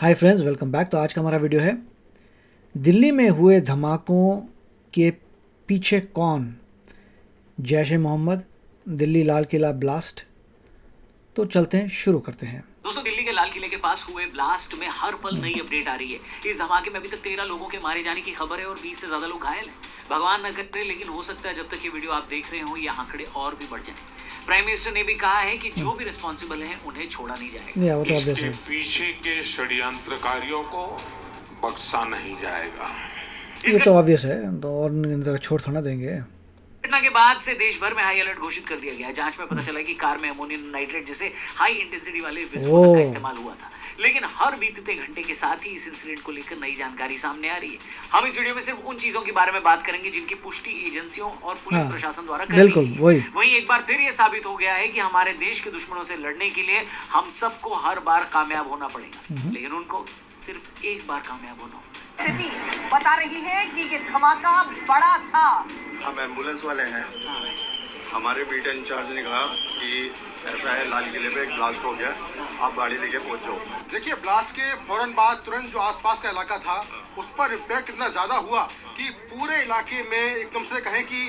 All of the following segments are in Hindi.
Hi friends, welcome back. तो आज का हमारा वीडियो है दिल्ली में हुए धमाकों के पीछे कौन, जैश ए मोहम्मद, दिल्ली लाल किला ब्लास्ट। तो चलते हैं, शुरू करते हैं। दोस्तों, दिल्ली के लाल किले के पास हुए ब्लास्ट में हर पल नई अपडेट आ रही है। इस धमाके में अभी तक 13 लोगों के मारे जाने की खबर है और 20 से ज्यादा लोग घायल हैं। भगवान न करे, लेकिन हो सकता है जब तक ये वीडियो आप देख रहे हो ये आंकड़े और भी बढ़ जाएं। प्राइम मिनिस्टर ने भी कहा है कि जो भी रिस्पॉन्सिबल हैं उन्हें छोड़ा नहीं जाएगा। वो तो obvious इसके है। पीछे के षड्यंत्रकारियों को बख्शा नहीं जाएगा। ये तो ऑब्वियस है, तो और इनका छोड़ थोड़ा देंगे। घटना के बाद से देश भर में हाई अलर्ट घोषित कर दिया गया है। जांच में पता चला कि कार में अमोनियम नाइट्रेट जैसे हाई इंटेंसिटी वाले विस्फोटक का इस्तेमाल हुआ था, लेकिन हर बीतते घंटे के साथ ही इस इंसिडेंट को लेकर नई जानकारी सामने आ रही है। हम इस वीडियो में सिर्फ उन चीजों के बारे में बात करेंगे जिनकी पुष्टि एजेंसियों और पुलिस प्रशासन द्वारा कर दी गई है। वहीं एक बार फिर ये साबित हो गया है कि हमारे देश के दुश्मनों से लड़ने के लिए हम सबको हर बार कामयाब होना पड़ेगा, लेकिन उनको सिर्फ एक बार कामयाब होना होगा। स्थिति बता रही है कि ये धमाका बड़ा था। हम एम्बुलेंस वाले हैं। हमारे बीटा इंचार्ज ने कहा कि ऐसा है, लाल किले पे एक ब्लास्ट हो गया, आप गाड़ी लेके पहुंच जाओ। देखिए, ब्लास्ट के फौरन बाद तुरंत जो आसपास का इलाका था उस पर इम्पैक्ट इतना ज्यादा हुआ कि पूरे इलाके में एकदम से कहें कि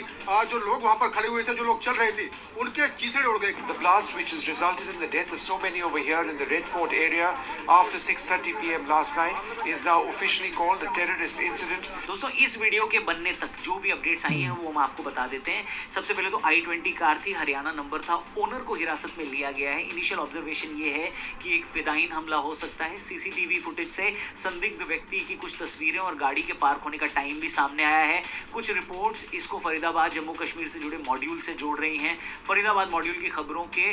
जो लोग वहां पर खड़े हुए थे, जो लोग चल रहे थे, उनके चीथड़े उड़ गए। The blast, which has resulted in the death of so many over here in the Red Fort area after 6:30 p.m. last night, is now officially called a terrorist incident. दोस्तों, इस वीडियो के बनने तक जो भी अपडेट्स आई हैं वो हम आपको बता देते हैं। सबसे पहले तो i20 कार थी, हरियाणा नंबर था, ओनर को हिरासत में लिया गया है। इनिशियल ऑब्जर्वेशन ये है कि एक फिदाइन हमला हो सकता है। सीसीटीवी फुटेज से संदिग्ध व्यक्ति की कुछ तस्वीरें और गाड़ी के पार्क होने का टाइम भी सामने आया है। कुछ रिपोर्ट्स इसको फरीदाबाद जम्मू कश्मीर से जुड़े मॉड्यूल से जोड़ रही हैं। फरीदाबाद मॉड्यूल की खबरों के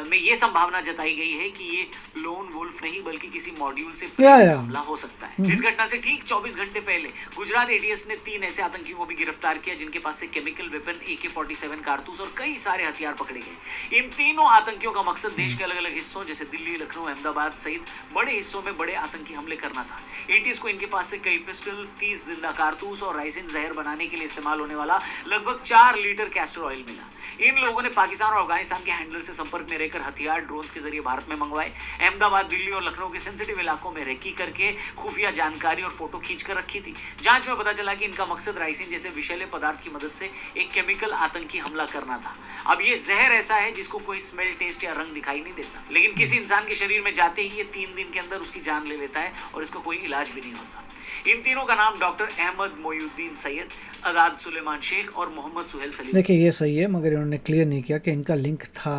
में ये संभावना जताई गई है कि ये लोन वुल्फ नहीं बल्कि किसी मॉड्यूल से हमला हो सकता है। इस घटना से ठीक 24 घंटे पहले गुजरात एटीएस ने 3 ऐसे आतंकियों को भी गिरफ्तार किया जिनके पास से केमिकल वेपन, AK-47 कारतूस और कई सारे हथियार पकड़े गए। इन तीनों आतंकियों का मकसद देश के अलग अलग हिस्सों जैसे दिल्ली, लखनऊ, अहमदाबाद सहित बड़े हिस्सों में बड़े आतंकी हमले करना था। एटीएस को इनके पास से कई पिस्टल, 30 जिंदा कारतूस और राइसिन जहर बनाने के लिए इस्तेमाल होने वाला लगभग 4 लीटर कैस्टर ऑयल मिला। इन लोगों ने पाकिस्तान और अफगानिस्तान के हैंडलर से संपर्क में रहकर हथियार ड्रोन्स के जरिए भारत में मंगवाए। अहमदाबाद, दिल्ली और लखनऊ के सेंसिटिव इलाकों में रेकी करके खुफिया जानकारी और फोटो खींच कर रखी थी। जांच में पता चला कि इनका मकसद राइसिन जैसे विषैले पदार्थ की मदद से एक केमिकल आतंकी हमला करना था। अब ये जहर ऐसा है जिसको कोई स्मेल, टेस्ट या रंग दिखाई नहीं देता, लेकिन किसी इंसान के शरीर में जाते ही ये 3 दिन के अंदर उसकी जान ले लेता है और इसका कोई इलाज भी नहीं होता। इन तीनों का नाम डॉक्टर अहमद मोयुद्दीन सैयद, आजाद सुलेमान शेख और मोहम्मद सुहेल सलीम। देखिए, ये सही है, मगर इन्होंने क्लियर नहीं किया कि इनका लिंक था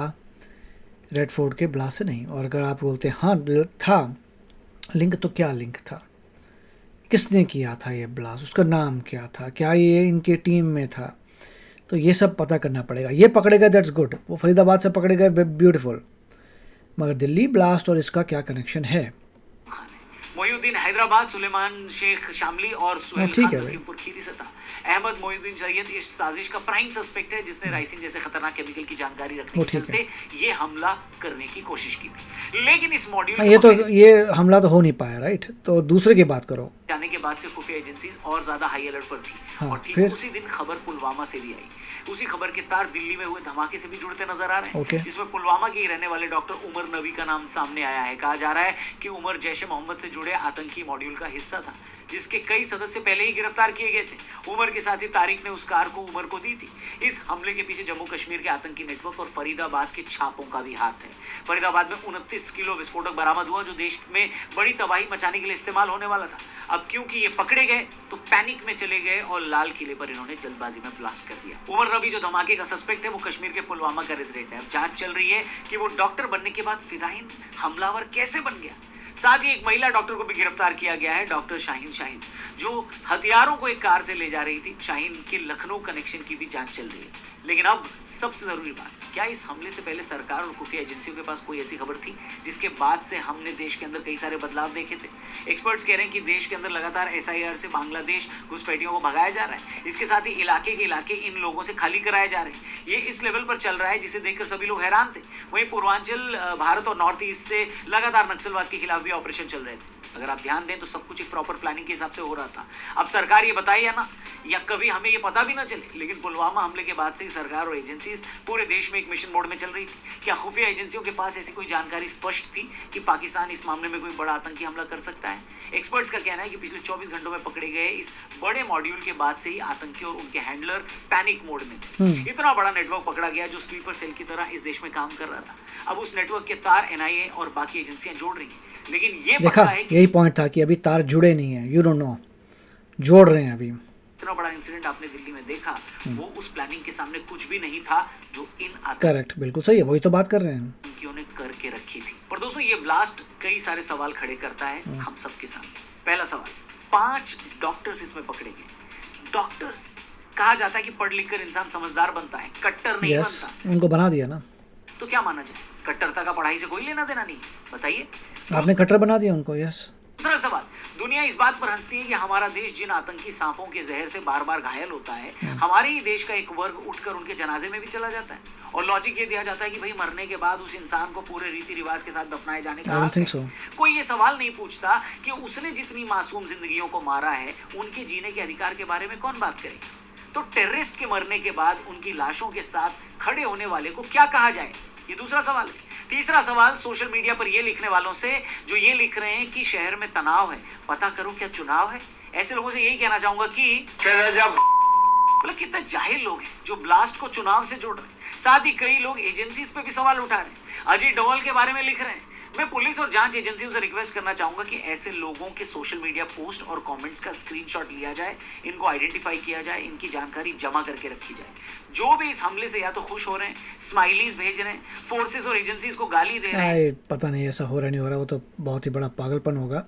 रेड फोर्ट के ब्लास्ट से नहीं। और अगर आप बोलते हैं हाँ था लिंक, तो क्या लिंक था, किसने किया था ये ब्लास्ट, उसका नाम क्या था, क्या ये इनके टीम में था, तो ये सब पता करना पड़ेगा। ये पकड़े गए, दैट्स गुड, वो फरीदाबाद से पकड़े गए, ब्यूटीफुल, मगर दिल्ली ब्लास्ट और इसका क्या कनेक्शन है। मोयुद्दीन हैदराबाद, सुलेमान शेख शामली और सुहेल खान लखीमपुर खीरी से था। अहमद मोयुद्दीन सैयद इस साजिश का प्राइम सस्पेक्ट है जिसने राइसिन जैसे खतरनाक केमिकल की जानकारी रखने के चलते ये हमला करने की कोशिश की थी। लेकिन इस मॉड्यूल ये हमला तो हो नहीं पाया, राइट। तो दूसरे की बात करो। जाने के बाद से खुफिया एजेंसी और ज्यादा हाई अलर्ट पर थी। और ठीक उसी दिन खबर पुलवामा से भी आई। उसी खबर के तार दिल्ली में हुए धमाके से भी जुड़ते नजर आ रहे हैं। इसमें पुलवामा के रहने वाले डॉक्टर उमर नबी का नाम सामने आया है। कहा जा रहा है कि उमर जैश ए मोहम्मद से जुड़े आतंकी मॉड्यूल का हिस्सा था जिसके कई सदस्य पहले ही गिरफ्तार किए गए थे। उमर के साथ ही तारिक ने उस कार को उमर को दी थी। इस हमले के पीछे जम्मू कश्मीर के आतंकी नेटवर्क और फरीदाबाद के छापों का भी हाथ है। फरीदाबाद में 29 किलो विस्फोटक बरामद हुआ जो देश में बड़ी तबाही मचाने के लिए इस्तेमाल होने वाला था। अब क्योंकि ये पकड़े गए तो पैनिक में चले गए और लाल किले पर इन्होंने जल्दबाजी में ब्लास्ट कर दिया। उमर नबी जो धमाके का सस्पेक्ट है वो कश्मीर के पुलवामा का रेजिडेंट है। अब जांच चल रही है कि वो डॉक्टर बनने के बाद फिदाइन हमलावर कैसे बन गया। साथ ही एक महिला डॉक्टर को भी गिरफ्तार किया गया है, डॉक्टर शाहीन, जो हथियारों को एक कार से ले जा रही थी। शाहीन के लखनऊ कनेक्शन की भी जांच चल रही है। लेकिन अब सबसे जरूरी बात, क्या इस हमले से पहले सरकार और खुफिया एजेंसियों के पास कोई ऐसी खबर थी जिसके बाद से हमने देश के अंदर कई सारे बदलाव देखे थे। एक्सपर्ट्स कह रहे हैं कि देश के अंदर लगातार SIR से बांग्लादेश घुसपैठियों को भगाया जा रहा है। इसके साथ ही इलाके के इलाके इन लोगों से खाली कराए जा रहे हैं। ये इस लेवल पर चल रहा है जिसे देखकर सभी लोग हैरान थे। वहीं पूर्वांचल भारत और नॉर्थ ईस्ट से लगातार नक्सलवाद के खिलाफ भी ऑपरेशन चल रहे थे। अगर आप ध्यान दें तो सब कुछ एक प्रॉपर प्लानिंग के हिसाब से हो रहा था। अब सरकार ये बताए या ना, या कभी हमें ये पता भी ना चले, लेकिन पुलवामा हमले के बाद से सरकार और एजेंसीज पूरे देश में एक मिशन मोड में चल रही थी। क्या खुफिया एजेंसियों के पास ऐसी कोई जानकारी स्पष्ट थी कि पाकिस्तान इस मामले में कोई बड़ा आतंकी हमला कर सकता है? एक्सपर्ट्स का कहना है कि पिछले 24 घंटों में पकड़े गए इस बड़े मॉड्यूल के बाद से ही आतंकी और उनके हैंडलर पैनिक मोड में थे। इतना बड़ा नेटवर्क पकड़ा गया जो स्लीपर सेल की तरह इस देश में काम कर रहा था। अब उस नेटवर्क के तार एनआईए और बाकी एजेंसियां जोड़ रही हैं, लेकिन ये देखा, पता है कि यही पॉइंट था कि अभी तार जुड़े नहीं है, यू डोंट नो, जोड़ रहे हैं अभी। इतना बड़ा इंसिडेंट आपने दिल्ली में देखा, वो उस प्लानिंग के सामने कुछ भी नहीं था जो इन करेक्ट, बिल्कुल सही है, वही तो बात कर रहे हैं। आतंकियों ने करके रखी थी। पर दोस्तों ये ब्लास्ट कई सारे सवाल खड़े करता है हम सबके सामने। पहला सवाल, 5 डॉक्टर्स इसमें पकड़े गए। डॉक्टर्स, कहा जाता है कि पढ़ लिख कर इंसान समझदार बनता है, कट्टर नहीं बनता। उनको बना दिया ना। तो क्या माना जाए, कट्टरता का पढ़ाई से कोई लेना देना नहीं? बताइए। आपने कट्टर बना दिया उनको। यस। दूसरा सवाल, दुनिया इस बात पर हंसती है कि हमारा देश जिन आतंकी सांपों के जहर से बार बार घायल होता है, हमारे ही देश का एक वर्ग उठकर उनके जनाजे में भी चला जाता है और लॉजिक ये दिया जाता है कि भाई मरने के बाद उस इंसान को पूरे रीति रिवाज के साथ दफनाए जाने का हक है। कोई ये सवाल नहीं पूछता कि उसने जितनी मासूम जिंदगियों को मारा है, उनके जीने के अधिकार के बारे में कौन बात करेगा? तो टेररिस्ट के मरने के बाद उनकी लाशों के साथ खड़े होने वाले को क्या कहा जाए? ये दूसरा सवाल है। तीसरा सवाल, सोशल मीडिया पर ये लिखने वालों से जो ये लिख रहे हैं कि शहर में तनाव है, पता करो क्या चुनाव है। ऐसे लोगों से यही कहना चाहूंगा कि मतलब कितने जाहिल लोग हैं जो ब्लास्ट को चुनाव से जोड़ रहे हैं। साथ ही कई लोग एजेंसीज पे भी सवाल उठा रहे हैं, अजय डोवाल के बारे में लिख रहे हैं। मैं पुलिस और जांच एजेंसियों से रिक्वेस्ट करना चाहूंगा कि ऐसे लोगों के सोशल मीडिया पोस्ट और कमेंट्स का स्क्रीनशॉट लिया जाए, इनको आइडेंटिफाई किया जाए, इनकी जानकारी जमा करके रखी जाए। जो भी इस हमले से या तो खुश हो रहे हैं, स्माइलीज भेज रहे हैं, फोर्सेस और एजेंसीज को गाली दे रहे हैं, पता नहीं ऐसा हो रहा नहीं हो रहा, वो तो बहुत ही बड़ा पागलपन होगा।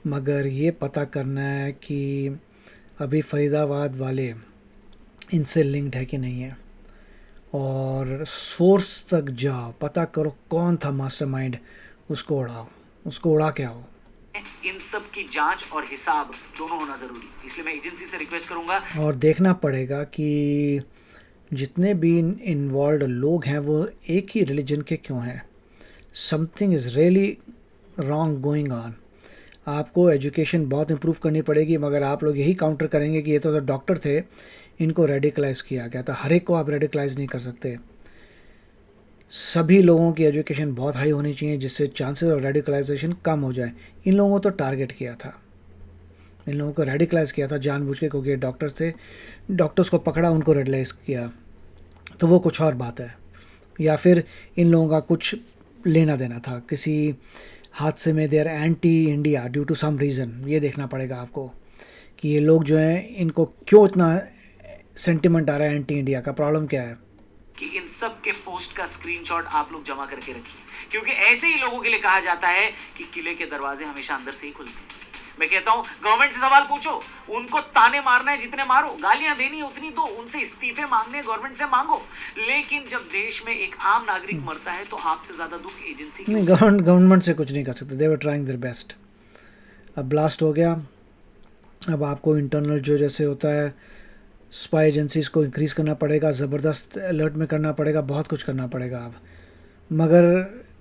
मगर ये पता करना है कि अभी फरीदाबाद वाले इनसे लिंक्ड है कि नहीं है, और सोर्स तक जाओ, पता करो कौन था मास्टरमाइंड, उसको उड़ाओ, उसको उड़ा के आओ। इन सब की जांच और हिसाब दोनों होना जरूरी, इसलिए मैं एजेंसी से रिक्वेस्ट करूंगा। और देखना पड़ेगा कि जितने भी इन्वॉल्व लोग हैं वो एक ही रिलीजन के क्यों हैं। Something is really wrong going on. आपको एजुकेशन बहुत इम्प्रूव करनी पड़ेगी, मगर आप लोग यही काउंटर करेंगे कि ये तो डॉक्टर थे, इनको रेडिकलाइज किया गया था। हर एक को आप रेडिकलाइज नहीं कर सकते। सभी लोगों की एजुकेशन बहुत हाई होनी चाहिए जिससे चांसेस ऑफ रेडिकलाइजेशन कम हो जाए। इन लोगों को तो टारगेट किया था, इन लोगों को रेडिकलाइज किया था जानबूझ के, क्योंकि डॉक्टर्स थे, डॉक्टर्स को पकड़ा, उनको रेडिकलाइज किया, तो वो कुछ और बात है। या फिर इन लोगों का कुछ लेना देना था किसी हादसे में, they are anti India due to some reason. ये देखना पड़ेगा आपको कि ये लोग जो हैं इनको क्यों इतना सेंटिमेंट आ रहा है एंटी इंडिया का, प्रॉब्लम क्या है। कि इन सब के पोस्ट का स्क्रीनशॉट आप लोग जमा करके रखिए, क्योंकि ऐसे ही लोगों के लिए कहा जाता है कि किले के दरवाजे हमेशा अंदर से ही खुलते हैं। मैं कहता हूं गवर्नमेंट से सवाल पूछो, उनको ताने मारना है जितने मारो, गालियां देनी है उतनी दो, उनसे इस्तीफे मांगने गवर्नमेंट से मांगो, लेकिन जब देश में एक आम नागरिक मरता है तो आपसे ज्यादा दुख एजेंसी नहीं, गवर्नमेंट से कुछ नहीं कर सकते। दे वर ट्राइंग देयर बेस्ट। अब ब्लास्ट हो गया, अब आपको इंटरनल जो जैसे होता है स्पाई एजेंसीज को इंक्रीज़ करना पड़ेगा, ज़बरदस्त अलर्ट में करना पड़ेगा, बहुत कुछ करना पड़ेगा अब। मगर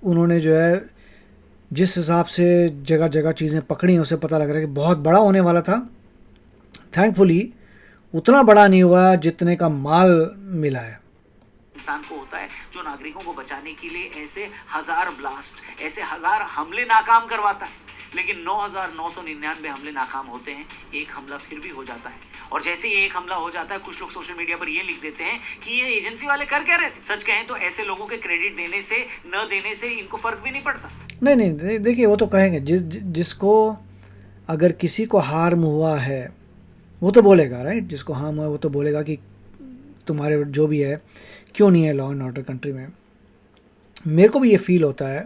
उन्होंने जो है जिस हिसाब से जगह जगह चीज़ें पकड़ी हैं उससे पता लग रहा है कि बहुत बड़ा होने वाला था। थैंकफुली उतना बड़ा नहीं हुआ जितने का माल मिला है। इंसान को होता है जो नागरिकों को बचाने के लिए ऐसे 1000 ब्लास्ट, ऐसे 1000 हमले नाकाम करवाता है, लेकिन 9999 हमले नाकाम होते हैं, एक हमला फिर भी हो जाता है। और जैसे ही एक हमला हो जाता है, कुछ लोग सोशल मीडिया पर ये लिख देते हैं कि ये एजेंसी वाले कर क्या रहे थे। सच कहें तो ऐसे लोगों के क्रेडिट देने से न देने से इनको फर्क भी नहीं पड़ता। नहीं, देखिए वो तो कहेंगे जिसको अगर किसी को हार्म हुआ है वो तो बोलेगा, राइट। जिसको हार्म हुआ है वो तो बोलेगा कि तुम्हारे जो भी है क्यों नहीं है लॉ एंड ऑर्डर कंट्री में। मेरे को भी ये फील होता है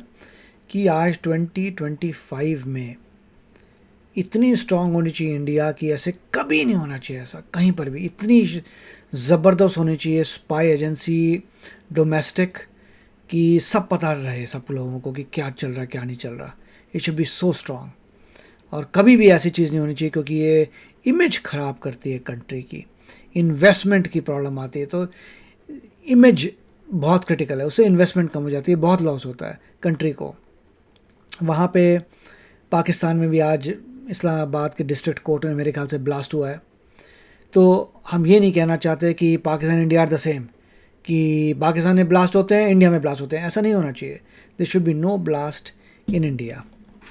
कि आज 2025 में इतनी स्ट्रांग होनी चाहिए इंडिया की, ऐसे कभी नहीं होना चाहिए ऐसा कहीं पर भी। इतनी ज़बरदस्त होनी चाहिए स्पाई एजेंसी डोमेस्टिक कि सब पता रहे सब लोगों को कि क्या चल रहा है क्या नहीं चल रहा। It should be so strong. और कभी भी ऐसी चीज़ नहीं होनी चाहिए क्योंकि ये इमेज ख़राब करती है कंट्री की, इन्वेस्टमेंट की प्रॉब्लम आती है, तो इमेज बहुत क्रिटिकल है, उससे इन्वेस्टमेंट कम हो जाती है, बहुत लॉस होता है कंट्री को। वहाँ पे पाकिस्तान में भी आज इस्लामाबाद के डिस्ट्रिक्ट कोर्ट में मेरे ख्याल से ब्लास्ट हुआ है। तो हम ये नहीं कहना चाहते कि Pakistan India are the same, कि पाकिस्तान में ब्लास्ट होते हैं, इंडिया में ब्लास्ट होते हैं, ऐसा नहीं होना चाहिए। There should be no blast in India.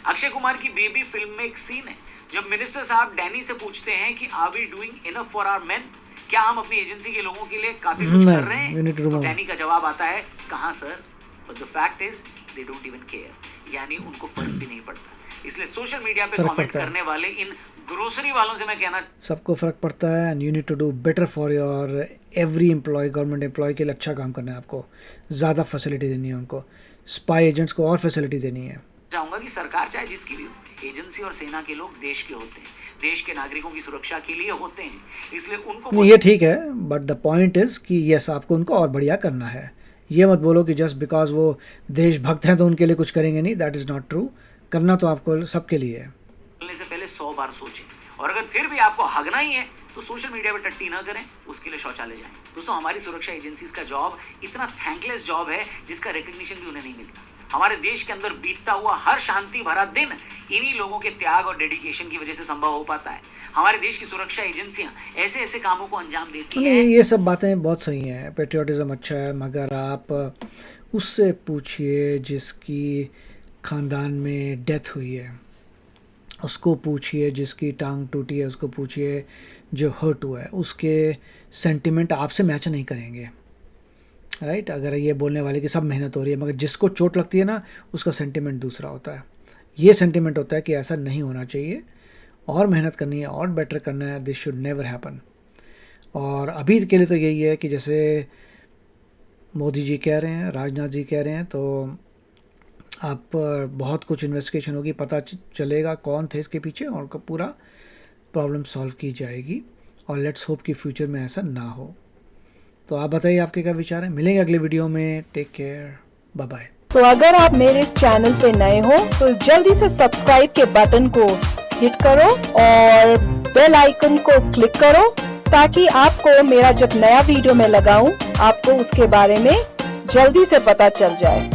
Akshay Kumar की बेबी फिल्म में एक सीन है जब मिनिस्टर साहब डैनी से पूछते हैं कि are we doing enough for our men, क्या हम अपनी एजेंसी के लोगों के लिए काफी कुछ कर रहे हैं? तो डैनी का जवाब आता है, कहां sir, but the fact is they don't even care, यानी उनको फर्क भी नहीं पड़ता। इसलिए सोशल मीडिया पे कमेंट करने वाले इन ग्रोसरी वालों से मैं कहना, सबको फ़र्क पड़ता है and you need to do better for your every employ. Government employ के लिए अच्छा काम करना है आपको, ज़्यादा फैसिलिटी देनी है उनको, स्पाई एजेंट्स को और फैसिलिटी देनी है। चाहूंगा कि सरकार चाहे जिसकी भी हो, एजेंसी और सेना के लोग देश के होते हैं, देश के नागरिकों की सुरक्षा के लिए होते हैं, इसलिए उनको ये ठीक है, बट द पॉइंट इज़ कि यस आपको उनको और बढ़िया करना है। ये मत बोलो कि जस्ट बिकॉज वो देशभक्त हैं तो उनके लिए कुछ करेंगे नहीं, दैट इज़ नॉट ट्रू। करना तो आपको सबके लिए है। बोलने से पहले 100 बार सोचें, और अगर फिर भी आपको हगना ही है तो सोशल मीडिया पे टट्टी ना करें, उसके लिए शौचालय जाएं। दोस्तों, हमारी सुरक्षा एजेंसीज का जॉब इतना थैंकलेस जॉब है जिसका रिकग्निशन भी उन्हें नहीं मिलता। हमारे देश के अंदर बीतता हुआ हर शांति भरा दिन इन्हीं लोगों के त्याग और डेडिकेशन की वजह से संभव हो पाता है। हमारे देश की सुरक्षा एजेंसियां ऐसे ऐसे कामों को अंजाम देती हैं। ये सब बातें बहुत सही हैं, पेट्रियोटिज्म अच्छा है, मगर आप उससे पूछिए जिसकी ख़ानदान में डेथ हुई है, उसको पूछिए जिसकी टांग टूटी है, उसको पूछिए जो हर्ट हुआ है, उसके सेंटिमेंट आपसे मैच नहीं करेंगे, राइट। अगर ये बोलने वाले की सब मेहनत हो रही है मगर जिसको चोट लगती है ना उसका सेंटिमेंट दूसरा होता है। ये सेंटिमेंट होता है कि ऐसा नहीं होना चाहिए, और मेहनत करनी है और बेटर करना है, दिस शुड नेवर हैपन। और अभी के लिए तो यही है कि जैसे मोदी जी कह रहे हैं, राजनाथ जी कह रहे हैं, तो आप बहुत कुछ इन्वेस्टिगेशन होगी, पता चलेगा कौन थे इसके पीछे, और पूरा प्रॉब्लम सॉल्व की जाएगी। और लेट्स होप कि फ्यूचर में ऐसा ना हो। तो आप बताइए आपके क्या विचार हैं। मिलेंगे अगले वीडियो में, टेक केयर, बाय बाय। तो अगर आप मेरे इस चैनल पे नए हो तो जल्दी से सब्सक्राइब के बटन को हिट करो और बेल आइकन को क्लिक करो, ताकि आपको मेरा जब नया वीडियो मैं लगाऊं आपको उसके बारे में जल्दी से पता चल जाए।